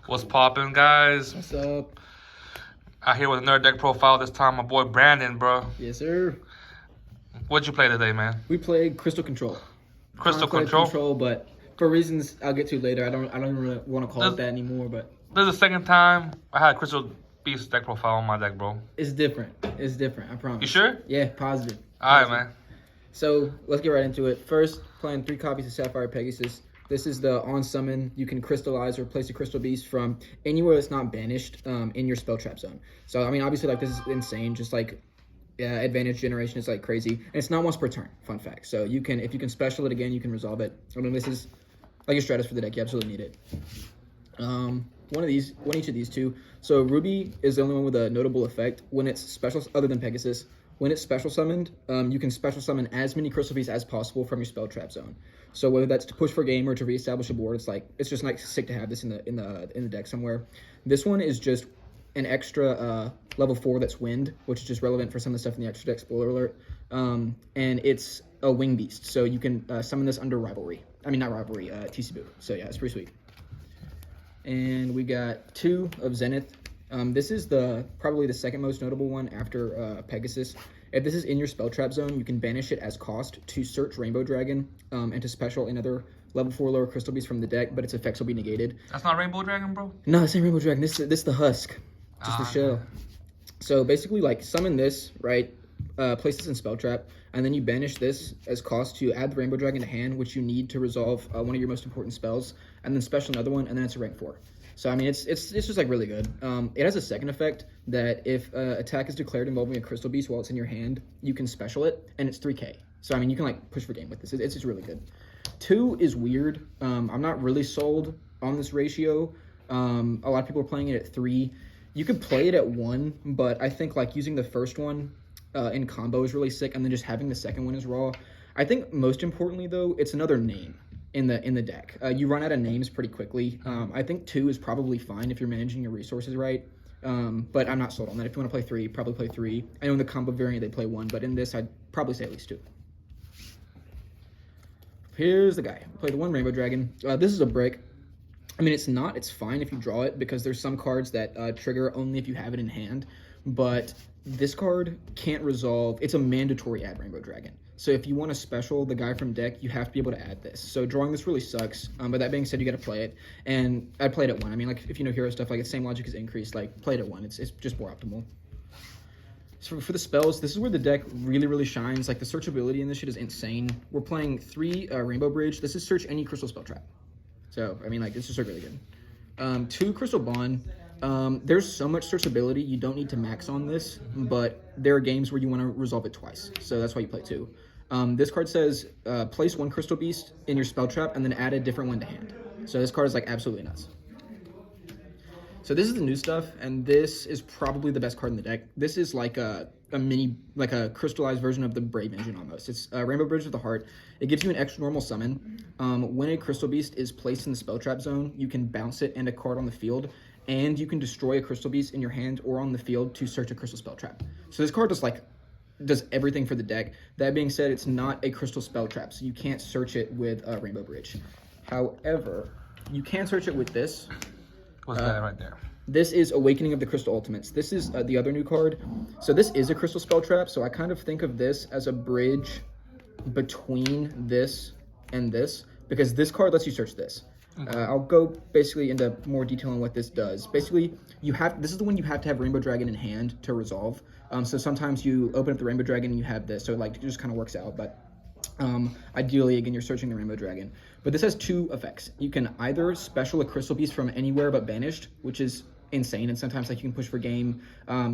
What's poppin', guys? What's up? Out here with another deck profile. This time, my boy Brandon, bro. Yes, sir. What'd you play today, man? We played Crystal Control. Crystal Conclave Control. But for reasons I'll get to later, I don't really want to call it that anymore. But This is the second time I had Crystal Beast deck profile on my deck, bro. it's different. It's different. I promise. You sure? Yeah, positive. All right, man. So let's get right into it. First, playing 3 copies of Sapphire Pegasus. This is the on summon. You can crystallize or place a crystal beast from anywhere that's not banished in your spell trap zone. So I mean, obviously, like this is insane. Just like advantage generation is like crazy, and it's not once per turn. Fun fact. So you can, if you can special it again, you can resolve it. I mean, this is like a Stratus for the deck. You absolutely need it. One each of these two. So Ruby is the only one with a notable effect when it's special, other than Pegasus. When it's special summoned, you can special summon as many crystal beasts as possible from your spell trap zone. So whether that's to push for game or to reestablish a board, it's just like sick to have this in the deck somewhere. This one is just an extra level 4 that's wind, which is just relevant for some of the stuff in the extra deck. Spoiler alert. And it's a wing beast, so you can summon this under rivalry. I mean, not rivalry, TC Boo. So yeah, it's pretty sweet. And we got 2 of Zenith. This is probably the second most notable one after Pegasus. If this is in your spell trap zone, you can banish it as cost to search Rainbow Dragon and to special another level 4 lower crystal beast from the deck, but its effects will be negated. That's not Rainbow Dragon, bro? No, this ain't Rainbow Dragon. This is the husk, just the shell. So basically, like, summon this, right? Place this in spell trap, and then you banish this as cost to add the Rainbow Dragon to hand, which you need to resolve one of your most important spells, and then special another one, and then it's a rank 4. So I mean, it's just like really good. It has a second effect that if attack is declared involving a crystal beast while it's in your hand, you can special it, and it's 3k. So I mean, you can like push for game with this. It's just really good. 2 is weird. I'm not really sold on this ratio. A lot of people are playing it at 3. You could play it at 1, but I think like using the first one in combo is really sick, and then just having the second one as raw. I think most importantly though, it's another name in the deck. You run out of names pretty quickly. I think 2 is probably fine if you're managing your resources right, but I'm not sold on that. If you want to play 3, probably play 3. I know in the combo variant they play 1, but in this I'd probably say at least 2. Here's the guy. Play the 1 Rainbow Dragon. This is a brick. I mean, it's fine if you draw it, because there's some cards that trigger only if you have it in hand, but this card can't resolve. It's a mandatory add Rainbow Dragon. So if you want to special the guy from deck, you have to be able to add this. So drawing this really sucks, but that being said, you got to play it, and I played it at 1. I mean, like, if you know hero stuff, like, it's same logic as increase, like, play it at 1. It's just more optimal. So for the spells, this is where the deck really shines. Like, the searchability in this shit is insane. We're playing 3 Rainbow Bridge. This is search any crystal spell trap. So, I mean, like, it's just really good. 2 Crystal Bond. There's so much searchability, you don't need to max on this, but there are games where you want to resolve it twice. So that's why you play 2. This card says, place 1 Crystal Beast in your spell trap and then add a different one to hand. So this card is, like, absolutely nuts. So this is the new stuff, and this is probably the best card in the deck. This is like a mini, like a crystallized version of the Brave Engine almost. It's Rainbow Bridge of the Heart. It gives you an extra normal summon. When a Crystal Beast is placed in the spell trap zone, you can bounce it and a card on the field, and you can destroy a Crystal Beast in your hand or on the field to search a crystal spell trap. So this card does everything for the deck. That being said, it's not a crystal spell trap, so you can't search it with Rainbow Bridge. However, you can search it with this. What's that right there? This is Awakening of the Crystal Ultimates. This is the other new card. So this is a crystal spell trap, so I kind of think of this as a bridge between this and this, because this card lets you search this. I'll go basically into more detail on what this does. Basically, this is the one you have to have Rainbow Dragon in hand to resolve. So sometimes you open up the Rainbow Dragon and you have this, so like it just kind of works out, but ideally, again, you're searching the Rainbow Dragon. But this has 2 effects. You can either special a crystal beast from anywhere but banished, which is insane, and sometimes like you can push for game.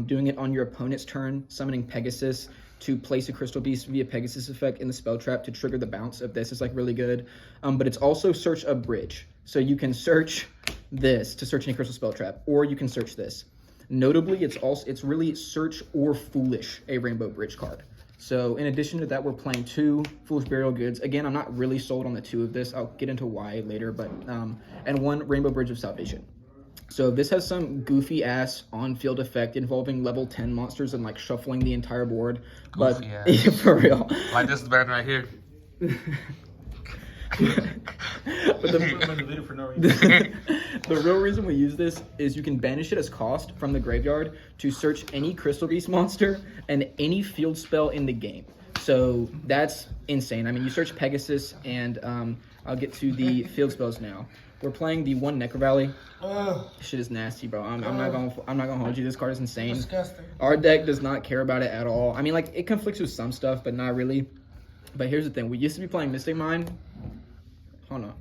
Doing it on your opponent's turn, summoning Pegasus to place a crystal beast via Pegasus effect in the spell trap to trigger the bounce of this is like really good. But it's also search a bridge. So you can search this to search any crystal spell trap, or you can search this. Notably, it's really search or foolish a Rainbow Bridge card. So in addition to that, we're playing 2 Foolish Burial Goods. Again, I'm not really sold on the 2 of this. I'll get into why later, but and 1 Rainbow Bridge of Salvation. So this has some goofy ass on-field effect involving level 10 monsters and like shuffling the entire board. Goofy but for real. Like this band right here. But the real reason we use this is you can banish it as cost from the graveyard to search any Crystal Beast monster and any field spell in the game. So that's insane. I mean, you search Pegasus, and I'll get to the field spells now. We're playing the one Necro Valley. Shit is nasty, bro. I'm not gonna hold you. This card is insane. Disgusting. Our deck does not care about it at all. I mean, like, it conflicts with some stuff, but not really. But here's the thing: we used to be playing Mystic Mind. Hold on.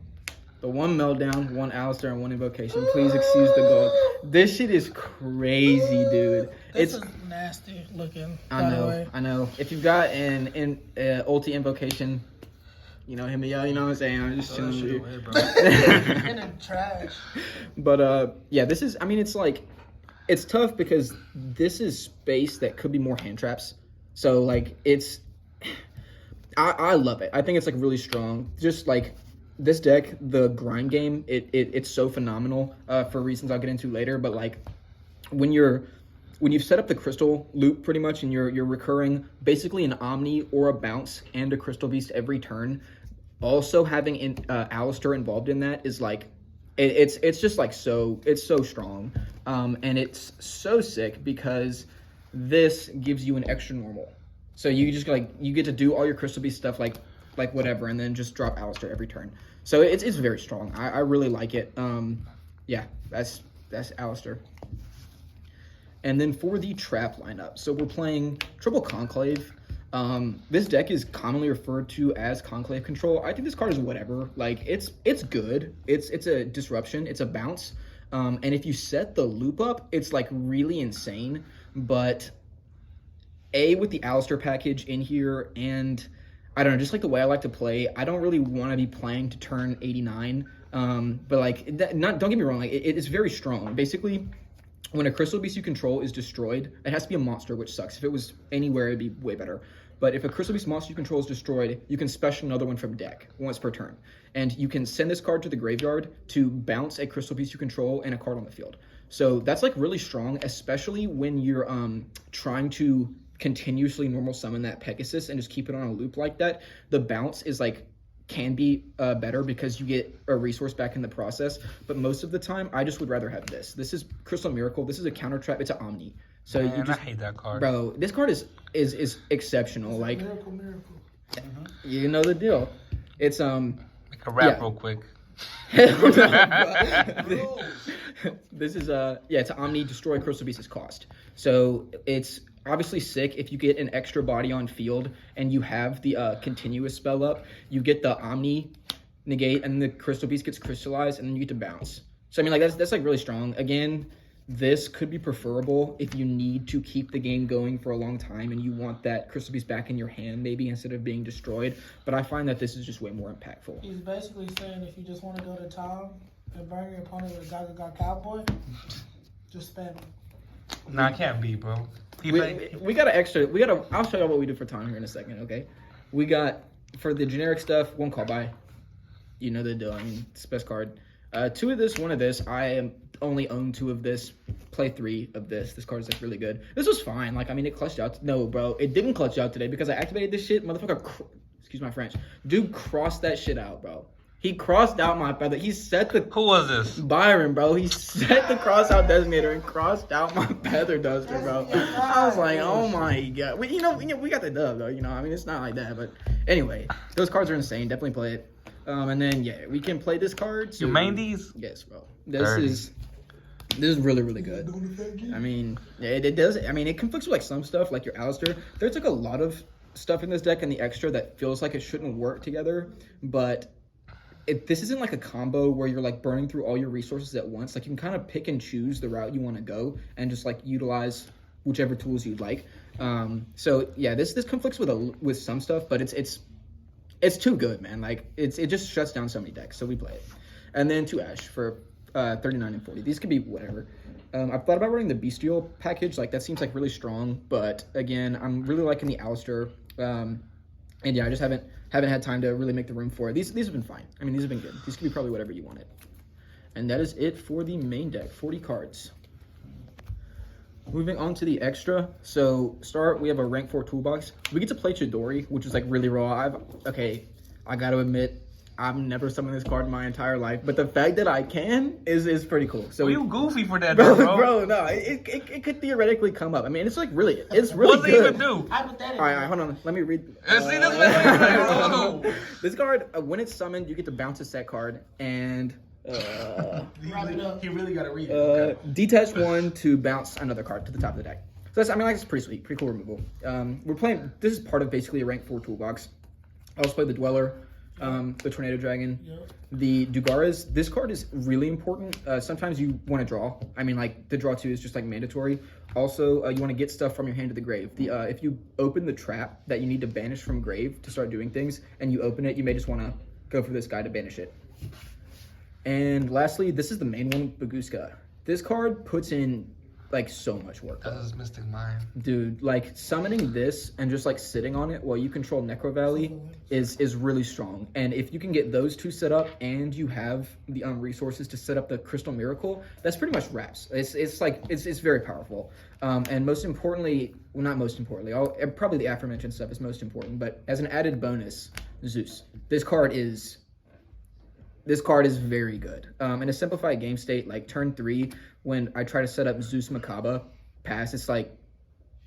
The one Meltdown, one Alistair, and one Invocation. Please excuse the gold. This shit is crazy, dude. This is nasty looking. I know. If you've got an ulti Invocation, you know, hit me up. You know what I'm saying? I'm just chilling with you. In the trash. But yeah, this is. I mean, it's like, it's tough because this is space that could be more hand traps. So like, it's. I love it. I think it's like really strong. Just like. This deck, the grind game, it's so phenomenal for reasons I'll get into later. But like, when you've set up the crystal loop pretty much, and you're recurring basically an Omni or a Bounce and a Crystal Beast every turn, also having Alistair involved in that is like, it's just like it's so strong, and it's so sick because this gives you an extra normal. So you just like you get to do all your Crystal Beast stuff like whatever, and then just drop Alistair every turn. So it's very strong. I really like it. Yeah, that's Alistair. And then for the trap lineup, so we're playing triple Conclave. This deck is commonly referred to as Conclave Control. I think this card is whatever. Like, it's good. It's a disruption. It's a bounce. And if you set the loop up, it's like really insane. But with the Alistair package in here, and I don't know, just like the way I like to play, I don't really want to be playing to turn 89. But like, don't get me wrong, like it's very strong. Basically, when a Crystal Beast you control is destroyed, it has to be a monster, which sucks. If it was anywhere, it'd be way better. But if a Crystal Beast monster you control is destroyed, you can special another one from deck once per turn. And you can send this card to the graveyard to bounce a Crystal Beast you control and a card on the field. So that's like really strong, especially when you're trying to continuously normal summon that Pegasus and just keep it on a loop like that. The bounce is like can be better because you get a resource back in the process, but most of the time I just would rather have this. This is Crystal Miracle. This is a counter trap. It's an Omni. So Man, you just, I hate that card, bro. This card is exceptional. Like, Miracle. you know the deal. It's Make a rap yeah. real quick. This is it's an Omni, destroy Crystal Beast's cost. So it's obviously sick if you get an extra body on field and you have the continuous spell up. You get the Omni negate, and the Crystal Beast gets crystallized, and then you get to bounce. So I mean, like, that's like really strong. Again, this could be preferable if you need to keep the game going for a long time and you want that Crystal Beast back in your hand maybe instead of being destroyed. But I find that this is just way more impactful. He's basically saying if you just want to go to town and burn your opponent with a Gaga Cowboy, just spam him. Nah, I can't be, bro. We got an extra. I'll show you what we do for time here in a second. Okay, we got for the generic stuff. One call by, you know the deal. I mean, it's the best card. 2 of this, 1 of this. I am only own 2 of this. Play 3 of this. This card is like really good. This was fine. Like, I mean, it clutched out. No, bro, it didn't clutch out today because I activated this shit. Motherfucker, excuse my French. Dude crossed that shit out, bro. He crossed out my feather. He set the... Who was this? Byron, bro. He set the cross out designator and crossed out my feather duster, bro. I was like, oh my god. We got the dub, though. You know, I mean, it's not like that. But anyway, those cards are insane. Definitely play it. And then, yeah, we can play this card. So, you main these? Yes, bro. This is really, really good. I mean, it does. I mean, it conflicts with like some stuff, like your Alistair. There's like a lot of stuff in this deck and the extra that feels like it shouldn't work together, but... this isn't like a combo where you're like burning through all your resources at once. Like, you can kind of pick and choose the route you want to go and just like utilize whichever tools you'd like. So yeah, this conflicts with some stuff, but it's too good, man. Like, it just shuts down so many decks. So we play it. And then 2 Ash for 39 and 40. These could be whatever. I've thought about running the Bestial package. Like, that seems like really strong, but again, I'm really liking the Alistair. And yeah, I just haven't had time to really make the room for it. These have been fine. I mean, these have been good. These could be probably whatever you wanted. And that is it for the main deck, 40 cards. Moving on to the extra. So, we have a rank 4 toolbox. We get to play Chidori, which is like really raw. I gotta admit, I've never summoned this card in my entire life, but the fact that I can is pretty cool. So Well, you goofy for that, bro, bro. no, it could theoretically come up. I mean, it's really What does it good. even do? Hypothetically. All right, hold on. Let me read. See, this This card, when it's summoned, you get to bounce a set card and He really got to read it. detach one to bounce another card to the top of the deck. So that's, I mean, like, it's pretty sweet, pretty cool removal. We're playing. This is part of basically a rank 4 toolbox. I also play the Dweller, the Tornado Dragon, the Dugaras. This card is really important. Sometimes you want to draw. I mean, like, the draw 2 is just like mandatory. Also, you want to get stuff from your hand to the grave. If you open the trap that you need to banish from grave to start doing things, and you open it, you may just want to go for this guy to banish it. And lastly, this is the main one, Baguska. This card puts in like so much work. That's his Mystic Mind. Dude, like summoning this and just like sitting on it while you control Necro Valley is really strong. And if you can get those two set up and you have the resources to set up the Crystal Miracle, that's pretty much wraps. It's very powerful. And most importantly, well, not most importantly, probably the aforementioned stuff is most important, but as an added bonus, Zeus. This card is very good. In a simplified game state, like turn 3, when I try to set up Zeus Makaba pass, it's like,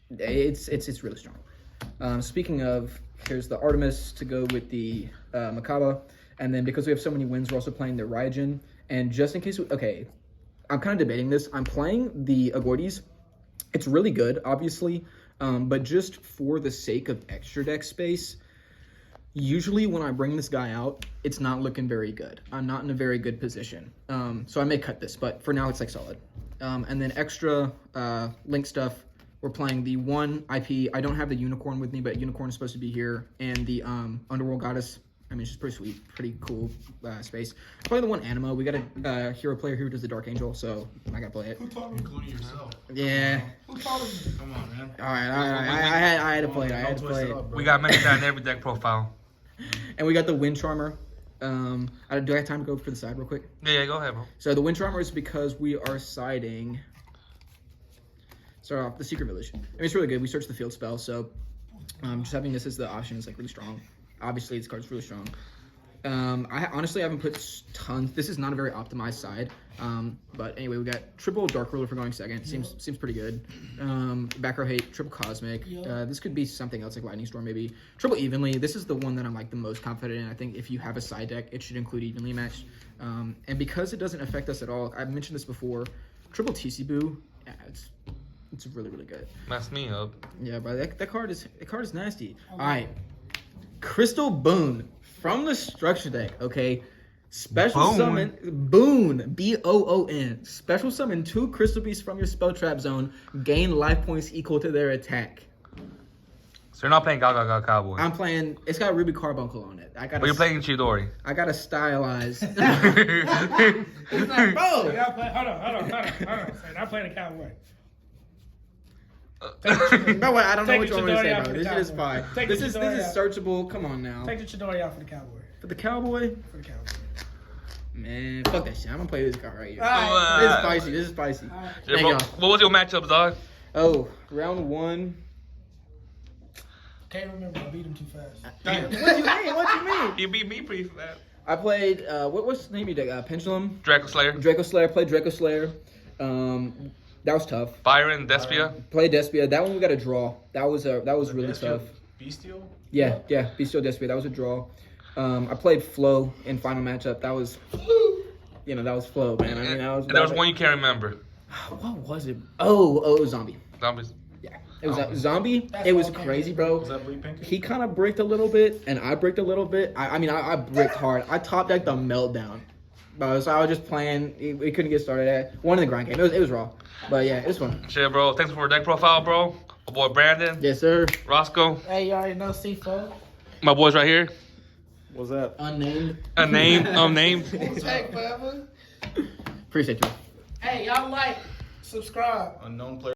it's really strong. Speaking of, here's the Artemis to go with the Makaba. And then because we have so many wins, we're also playing the Raijin. And just in case, okay, I'm kind of debating this. I'm playing the Agoides. It's really good, obviously. But just for the sake of extra deck space, usually when I bring this guy out, it's not looking very good. I'm not in a very good position. So I may cut this, but for now it's like solid. And then extra link stuff, we're playing the 1 IP. I don't have the Unicorn with me, but Unicorn is supposed to be here. And the Underworld Goddess. I mean, it's just pretty sweet, pretty cool space. Probably the 1 Anima. We got a hero player here who does the Dark Angel, so I gotta play it. Who taught me? Including yourself. Yeah. Who taught him? Come on, man. All right. I had to play it. I had to play it. We got many that in every deck profile. And we got the Wind Charmer. Do I have time to go for the side real quick? Yeah, go ahead, bro. So the Wind Charmer is because we are siding. Start off the Secret Village. I mean, it's really good. We search the field spell, so just having this as the option is like really strong. Obviously, this card's really strong. I honestly haven't put tons. This is not a very optimized side. But anyway, we got triple Dark Ruler for going second. Seems pretty good. Back row hate, triple Cosmic. This could be something else like Lightning Storm maybe. Triple Evenly. This is the one that I'm like the most confident in. I think if you have a side deck, it should include Evenly matched. And because it doesn't affect us at all, I've mentioned this before. Triple TC Boo. Yeah, it's really good. Mess me up. Yeah, but that card is nasty. All right, Crystal Boon from the structure deck. Okay, special summon Boon, Boon. Special summon 2 Crystal Beasts from your spell trap zone. Gain life points equal to their attack. So you're not playing Gaga Cowboy. I'm playing. It's got Ruby Carbuncle on it. But you're playing Chidori. I got to stylize. It's not, bro. Hold on. Say, not playing the Cowboy. Bro, I don't know Take what you the want me to Chidori say, out bro. for This the shit is Cowboy. fine. Take This the is Chidori out. searchable. Come on now. Take the Chidori out for the Cowboy. For the Cowboy, For the Cowboy. man, fuck that shit. I'm gonna play this card right here. Alright. This is spicy. Alright. Yeah, Thank bro, y'all. what was your matchup, dog? Oh, round 1. Can't remember. I beat him too fast. What you mean? You beat me pretty fast. I played, what's the name of your deck? Pendulum? Draco Slayer. Draco Slayer. Played Draco Slayer. That was tough. Byron, Despia. Played Despia. That one we got a draw. That was really tough. Bestial? Yeah. Bestial Despia. That was a draw. I played Flo in final matchup. That was, that was Flo, man. I mean, that was. And there was one you can't remember. What was it? Oh, it was Zombie. Zombies. Yeah, it was a Zombie. That's It was okay. crazy, bro. Was that Bleed Pink? He kind of bricked a little bit, and I bricked a little bit. I bricked hard. I top decked the Meltdown. Bro, so I was just playing. We couldn't get started at one in the grind game. It was raw. But yeah, it was fun. Shit, bro. Thanks for the deck profile, bro. My boy Brandon. Yes, sir. Roscoe. Hey, you already know C4. My boys right here. What's that? Unnamed. Unnamed. Take forever. Appreciate you. Hey, y'all like, subscribe. Unknown player.